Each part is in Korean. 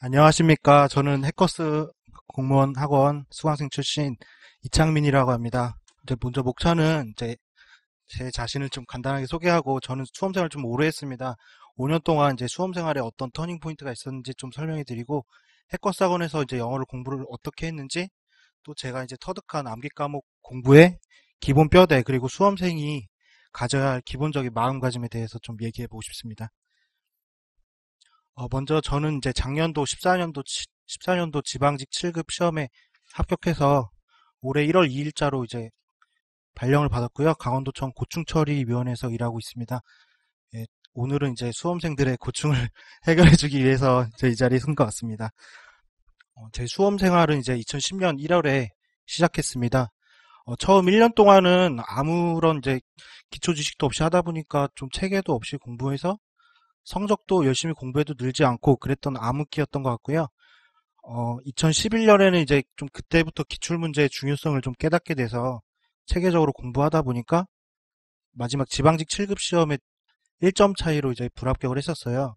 안녕하십니까. 저는 해커스 공무원 학원 수강생 출신 이창민이라고 합니다. 이제 먼저 목차는 이제 제 자신을 좀 간단하게 소개하고 저는 수험생활을 좀 오래 했습니다. 5년 동안 이제 수험생활에 어떤 터닝 포인트가 있었는지 좀 설명해 드리고 해커스 학원에서 이제 영어를 공부를 어떻게 했는지 또 제가 이제 터득한 암기 과목 공부의 기본 뼈대 그리고 수험생이 가져야 할 기본적인 마음가짐에 대해서 좀 얘기해 보고 싶습니다. 먼저 저는 이제 작년도 14년도 지방직 7급 시험에 합격해서 올해 1월 2일자로 이제 발령을 받았고요. 강원도청 고충처리위원회에서 일하고 있습니다. 예, 오늘은 이제 수험생들의 고충을 해결해주기 위해서 이 자리에 선 것 같습니다. 제 수험 생활은 이제 2010년 1월에 시작했습니다. 처음 1년 동안은 아무런 이제 기초 지식도 없이 하다 보니까 좀 체계도 없이 공부해서 성적도 열심히 공부해도 늘지 않고 그랬던 암흑기였던 것 같고요. 2011년에는 이제 좀 그때부터 기출문제의 중요성을 좀 깨닫게 돼서 체계적으로 공부하다 보니까 마지막 지방직 7급 시험에 1점 차이로 이제 불합격을 했었어요.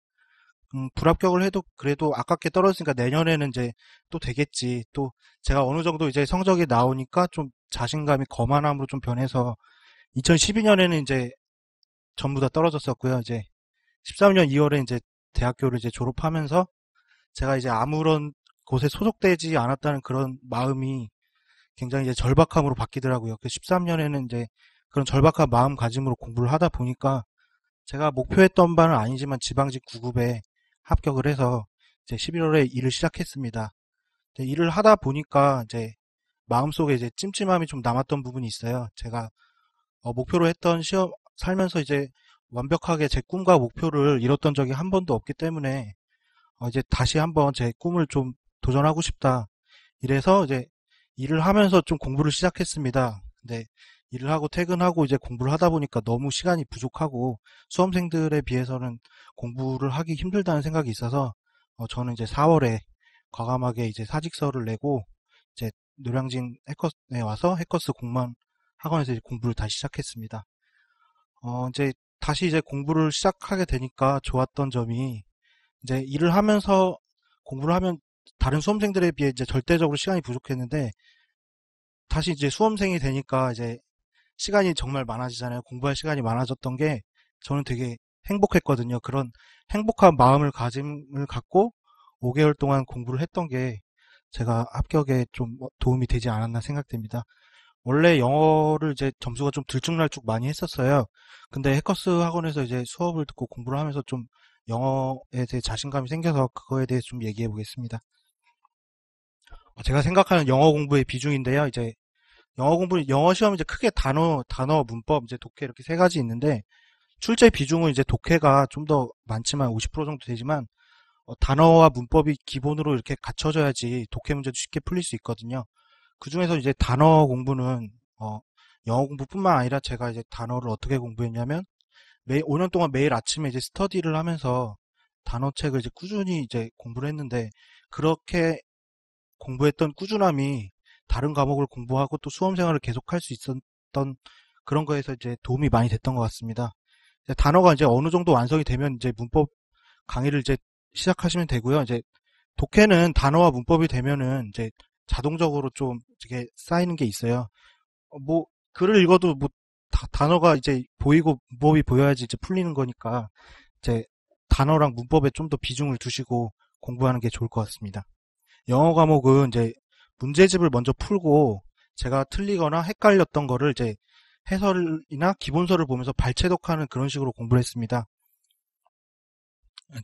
불합격을 해도 그래도 아깝게 떨어졌으니까 내년에는 이제 또 되겠지. 또 제가 어느 정도 이제 성적이 나오니까 좀 자신감이 거만함으로 좀 변해서 2012년에는 이제 전부 다 떨어졌었고요. 이제 13년 2월에 이제 대학교를 이제 졸업하면서 제가 이제 아무런 곳에 소속되지 않았다는 그런 마음이 굉장히 이제 절박함으로 바뀌더라고요. 그 13년에는 이제 그런 절박한 마음가짐으로 공부를 하다 보니까 제가 목표했던 바는 아니지만 지방직 9급에 합격을 해서 이제 11월에 일을 시작했습니다. 일을 하다 보니까 이제 마음속에 이제 찜찜함이 좀 남았던 부분이 있어요. 제가 목표로 했던 시험 살면서 이제 완벽하게 제 꿈과 목표를 이뤘던 적이 한 번도 없기 때문에 이제 다시 한번 제 꿈을 좀 도전하고 싶다. 이래서 이제 일을 하면서 좀 공부를 시작했습니다. 근데 일을 하고 퇴근하고 이제 공부를 하다 보니까 너무 시간이 부족하고 수험생들에 비해서는 공부를 하기 힘들다는 생각이 있어서 저는 이제 4월에 과감하게 이제 사직서를 내고 이제 노량진 해커스에 와서 해커스 공무원 학원에서 이제 공부를 다시 시작했습니다. 이제 다시 이제 공부를 시작하게 되니까 좋았던 점이 이제 일을 하면서 공부를 하면 다른 수험생들에 비해 이제 절대적으로 시간이 부족했는데 다시 이제 수험생이 되니까 이제 시간이 정말 많아지잖아요. 공부할 시간이 많아졌던 게 저는 되게 행복했거든요. 그런 행복한 마음을 가짐을 갖고 5개월 동안 공부를 했던 게 제가 합격에 좀 도움이 되지 않았나 생각됩니다. 원래 영어를 이제 점수가 좀 들쭉날쭉 많이 했었어요. 근데 해커스 학원에서 이제 수업을 듣고 공부를 하면서 좀 영어에 대해 자신감이 생겨서 그거에 대해서 좀 얘기해 보겠습니다. 제가 생각하는 영어 공부의 비중인데요. 이제 영어 시험 이제 크게 단어, 문법, 이제 독해 이렇게 세 가지 있는데 출제 비중은 이제 독해가 좀 더 많지만 50% 정도 되지만 단어와 문법이 기본으로 이렇게 갖춰져야지 독해 문제도 쉽게 풀릴 수 있거든요. 그 중에서 이제 단어 공부는 영어 공부뿐만 아니라 제가 이제 단어를 어떻게 공부했냐면 5년 동안 매일 아침에 이제 스터디를 하면서 단어책을 이제 꾸준히 이제 공부를 했는데 그렇게 공부했던 꾸준함이 다른 과목을 공부하고 또 수험 생활을 계속할 수 있었던 그런 거에서 이제 도움이 많이 됐던 것 같습니다. 이제 단어가 이제 어느 정도 완성이 되면 이제 문법 강의를 이제 시작하시면 되고요. 이제 독해는 단어와 문법이 되면은 이제 자동적으로 좀 이렇게 쌓이는 게 있어요. 뭐 글을 읽어도 뭐 단어가 이제 보이고 문법이 보여야지 이제 풀리는 거니까 이제 단어랑 문법에 좀 더 비중을 두시고 공부하는 게 좋을 것 같습니다. 영어 과목은 이제 문제집을 먼저 풀고 제가 틀리거나 헷갈렸던 거를 이제 해설이나 기본서를 보면서 발췌독하는 그런 식으로 공부를 했습니다.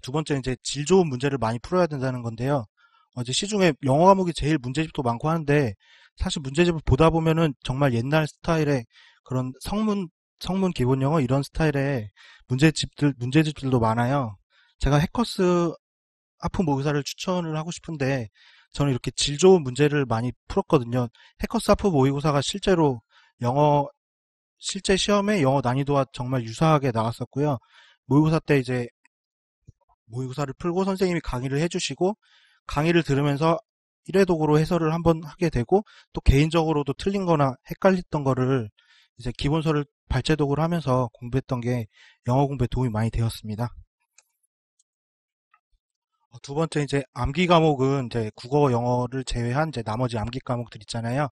두 번째 이제 질 좋은 문제를 많이 풀어야 된다는 건데요. 이제 시중에 영어 과목이 제일 문제집도 많고 하는데 사실 문제집을 보다 보면은 정말 옛날 스타일의 그런 성문 기본 영어 이런 스타일의 문제집들도 많아요. 제가 해커스 하프 모의사를 추천을 하고 싶은데 저는 이렇게 질 좋은 문제를 많이 풀었거든요. 해커스 하프 모의고사가 실제로 영어 실제 시험에 영어 난이도와 정말 유사하게 나왔었고요. 모의고사 때 이제 모의고사를 풀고 선생님이 강의를 해주시고 강의를 들으면서 1회독으로 해설을 한번 하게 되고 또 개인적으로도 틀린 거나 헷갈렸던 거를 이제 기본서를 발췌독을 하면서 공부했던 게 영어 공부에 도움이 많이 되었습니다. 두 번째 이제 암기 과목은 이제 국어, 영어를 제외한 이제 나머지 암기 과목들 있잖아요.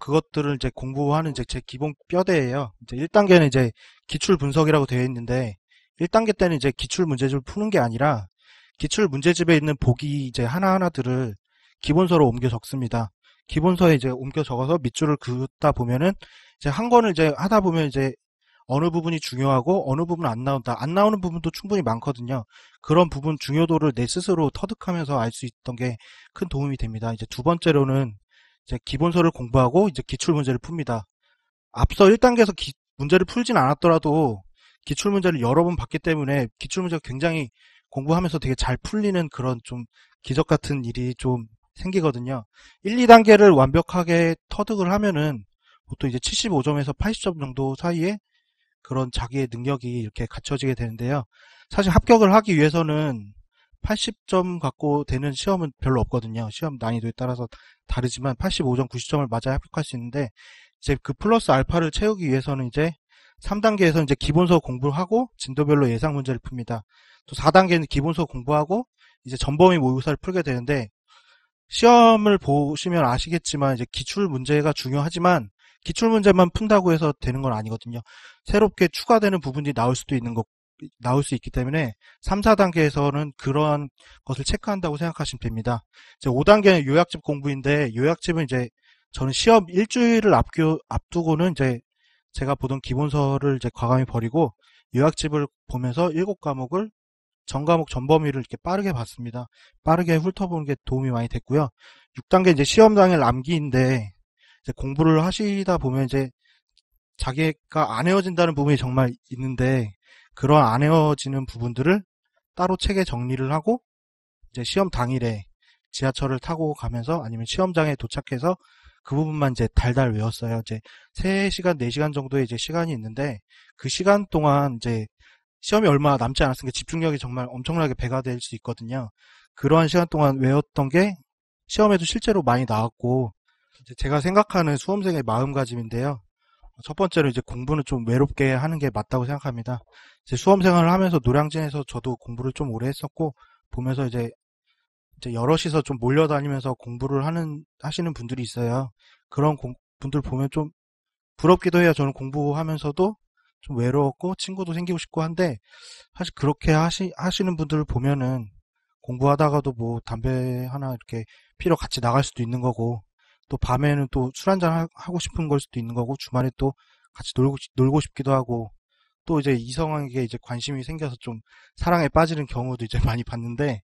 그것들을 이제 공부하는 이제 제 기본 뼈대예요. 이제 1단계는 이제 기출 분석이라고 되어 있는데 1단계 때는 이제 기출 문제집을 푸는 게 아니라 기출 문제집에 있는 보기 이제 하나하나들을 기본서로 옮겨 적습니다. 기본서에 이제 옮겨 적어서 밑줄을 긋다 보면은 이제 한 권을 이제 하다 보면 이제 어느 부분이 중요하고 어느 부분은 안 나온다. 안 나오는 부분도 충분히 많거든요. 그런 부분 중요도를 내 스스로 터득하면서 알 수 있던 게 큰 도움이 됩니다. 이제 두 번째로는 이제 기본서를 공부하고 이제 기출 문제를 풉니다. 앞서 1단계에서 문제를 풀진 않았더라도 기출 문제를 여러 번 봤기 때문에 기출 문제가 굉장히 공부하면서 되게 잘 풀리는 그런 좀 기적 같은 일이 좀 생기거든요. 1, 2단계를 완벽하게 터득을 하면은 보통 이제 75점에서 80점 정도 사이에 그런 자기의 능력이 이렇게 갖춰지게 되는데요. 사실 합격을 하기 위해서는 80점 갖고 되는 시험은 별로 없거든요. 시험 난이도에 따라서 다르지만 85점, 90점을 맞아야 합격할 수 있는데 이제 그 플러스 알파를 채우기 위해서는 이제 3단계에서 이제 기본서 공부를 하고 진도별로 예상 문제를 풉니다. 또 4단계는 기본서 공부하고 이제 전범위 모의고사를 풀게 되는데 시험을 보시면 아시겠지만 이제 기출 문제가 중요하지만 기출 문제만 푼다고 해서 되는 건 아니거든요. 새롭게 추가되는 부분이 나올 수 있기 때문에 3, 4단계에서는 그러한 것을 체크한다고 생각하시면 됩니다. 이제 5단계는 요약집 공부인데 요약집은 이제 저는 시험 일주일을 앞두고는 이제 제가 보던 기본서를 이제 과감히 버리고 요약집을 보면서 7과목을 전 과목 전 범위를 이렇게 빠르게 봤습니다. 빠르게 훑어보는 게 도움이 많이 됐고요. 6단계 이제 시험 당일 암기인데 이제 공부를 하시다 보면 이제 자기가 안 헤어진다는 부분이 정말 있는데 그런 안 헤어지는 부분들을 따로 책에 정리를 하고 이제 시험 당일에 지하철을 타고 가면서 아니면 시험장에 도착해서 그 부분만 이제 달달 외웠어요. 이제 3시간, 4시간 정도의 이제 시간이 있는데 그 시간 동안 이제 시험이 얼마 남지 않았으니까 집중력이 정말 엄청나게 배가 될 수 있거든요. 그러한 시간 동안 외웠던 게 시험에도 실제로 많이 나왔고 이제 제가 생각하는 수험생의 마음가짐인데요. 첫 번째로 이제 공부는 좀 외롭게 하는 게 맞다고 생각합니다. 이제 수험 생활을 하면서 노량진에서 저도 공부를 좀 오래 했었고 보면서 이제 여럿이서 좀 몰려다니면서 공부를 하시는 분들이 있어요. 그런 분들 보면 좀 부럽기도 해요. 저는 공부하면서도 좀 외로웠고 친구도 생기고 싶고 한데 사실 그렇게 하시는 분들을 보면은 공부하다가도 뭐 담배 하나 이렇게 피러 같이 나갈 수도 있는 거고 또 밤에는 또 술 한잔 하고 싶은 걸 수도 있는 거고 주말에 또 같이 놀고 싶기도 하고 또 이제 이성에게 이제 관심이 생겨서 좀 사랑에 빠지는 경우도 이제 많이 봤는데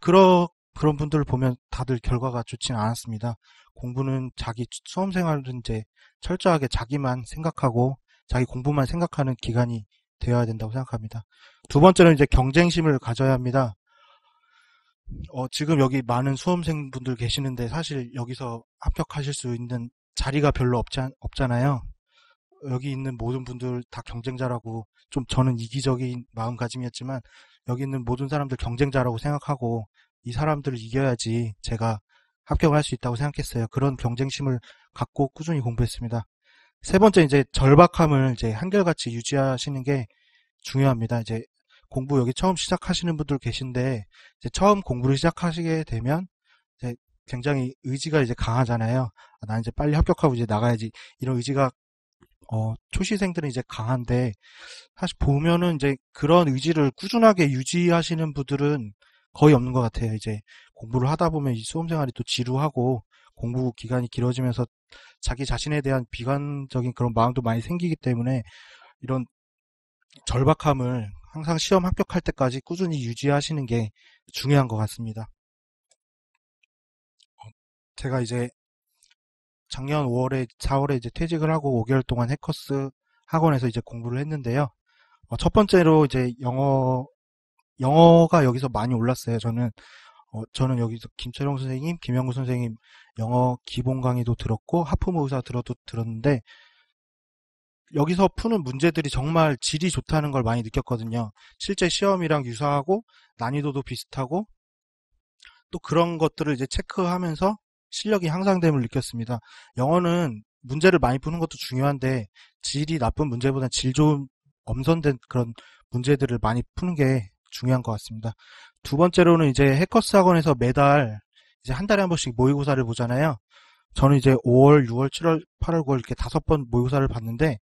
그런 분들을 보면 다들 결과가 좋지는 않았습니다. 공부는 수험 생활은 이제 철저하게 자기만 생각하고 자기 공부만 생각하는 기간이 되어야 된다고 생각합니다. 두 번째는 이제 경쟁심을 가져야 합니다. 지금 여기 많은 수험생분들 계시는데 사실 여기서 합격하실 수 있는 자리가 별로 없잖아요. 여기 있는 모든 분들 다 경쟁자라고 좀 저는 이기적인 마음가짐이었지만 여기 있는 모든 사람들 경쟁자라고 생각하고 이 사람들을 이겨야지 제가 합격을 할 수 있다고 생각했어요. 그런 경쟁심을 갖고 꾸준히 공부했습니다. 세 번째 이제 절박함을 이제 한결같이 유지하시는 게 중요합니다. 이제 공부 여기 처음 시작하시는 분들 계신데 이제 처음 공부를 시작하시게 되면 이제 굉장히 의지가 이제 강하잖아요. 나 이제 빨리 합격하고 이제 나가야지 이런 의지가 초시생들은 이제 강한데 사실 보면은 이제 그런 의지를 꾸준하게 유지하시는 분들은 거의 없는 것 같아요. 이제 공부를 하다 보면 이 수험생활이 또 지루하고 공부 기간이 길어지면서 자기 자신에 대한 비관적인 그런 마음도 많이 생기기 때문에 이런 절박함을 항상 시험 합격할 때까지 꾸준히 유지하시는 게 중요한 것 같습니다. 제가 이제 작년 5월에 4월에 이제 퇴직을 하고 5개월 동안 해커스 학원에서 이제 공부를 했는데요. 첫 번째로 이제 영어가 여기서 많이 올랐어요. 저는 여기서 김철용 선생님, 김영구 선생님 영어 기본 강의도 들었고 하품 의사 들었는데 여기서 푸는 문제들이 정말 질이 좋다는 걸 많이 느꼈거든요. 실제 시험이랑 유사하고 난이도도 비슷하고 또 그런 것들을 이제 체크하면서 실력이 향상됨을 느꼈습니다. 영어는 문제를 많이 푸는 것도 중요한데 질이 나쁜 문제보다는 질 좋은 엄선된 그런 문제들을 많이 푸는 게 중요한 것 같습니다. 두 번째로는 이제 해커스 학원에서 매달 이제 한 달에 한 번씩 모의고사를 보잖아요. 저는 이제 5월, 6월, 7월, 8월, 9월 이렇게 5번 모의고사를 봤는데,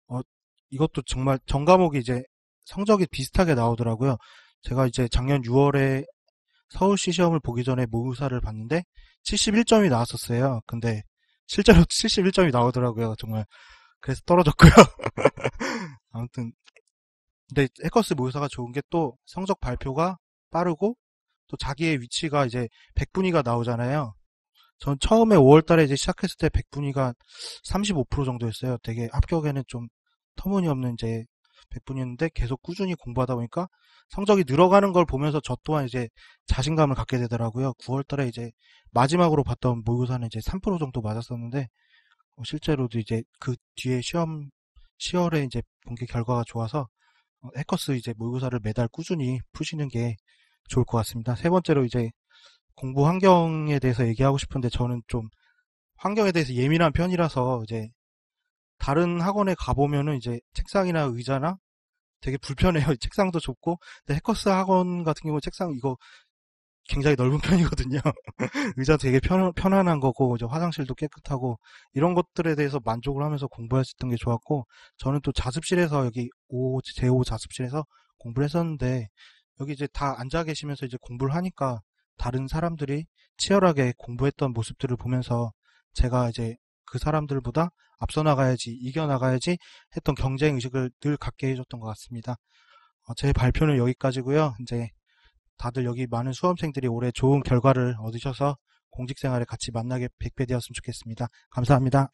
어, 이것도 정말 전 과목이 이제 성적이 비슷하게 나오더라고요. 제가 이제 작년 6월에 서울시 시험을 보기 전에 모의고사를 봤는데 71점이 나왔었어요. 근데 실제로 71점이 나오더라고요. 정말. 그래서 떨어졌고요. 아무튼 근데 해커스 모의고사가 좋은 게 또 성적 발표가 빠르고 또 자기의 위치가 이제 백분위가 나오잖아요. 전 처음에 5월 달에 이제 시작했을 때 백분위가 35% 정도였어요. 되게 합격에는 좀 터무니없는 이제 백분위였는데 계속 꾸준히 공부하다 보니까 성적이 늘어가는 걸 보면서 저 또한 이제 자신감을 갖게 되더라고요. 9월 달에 이제 마지막으로 봤던 모의고사는 이제 3% 정도 맞았었는데 실제로도 이제 그 뒤에 시험 10월에 이제 본 게 결과가 좋아서 해커스 이제 모의고사를 매달 꾸준히 푸시는 게 좋을 것 같습니다. 세 번째로 이제 공부 환경에 대해서 얘기하고 싶은데 저는 좀 환경에 대해서 예민한 편이라서 이제 다른 학원에 가보면은 이제 책상이나 의자나 되게 불편해요. 책상도 좁고. 근데 해커스 학원 같은 경우 책상 이거 굉장히 넓은 편이거든요. 의자 되게 편안한 거고, 이제 화장실도 깨끗하고, 이런 것들에 대해서 만족을 하면서 공부할 수 있던 게 좋았고, 저는 또 자습실에서 여기 제5 자습실에서 공부를 했었는데, 여기 이제 다 앉아 계시면서 이제 공부를 하니까 다른 사람들이 치열하게 공부했던 모습들을 보면서 제가 이제 그 사람들보다 앞서 나가야지, 이겨 나가야지 했던 경쟁 의식을 늘 갖게 해줬던 것 같습니다. 제 발표는 여기까지고요. 이제 다들 여기 많은 수험생들이 올해 좋은 결과를 얻으셔서 공직생활에 같이 만나게 뵙게 되었으면 좋겠습니다. 감사합니다.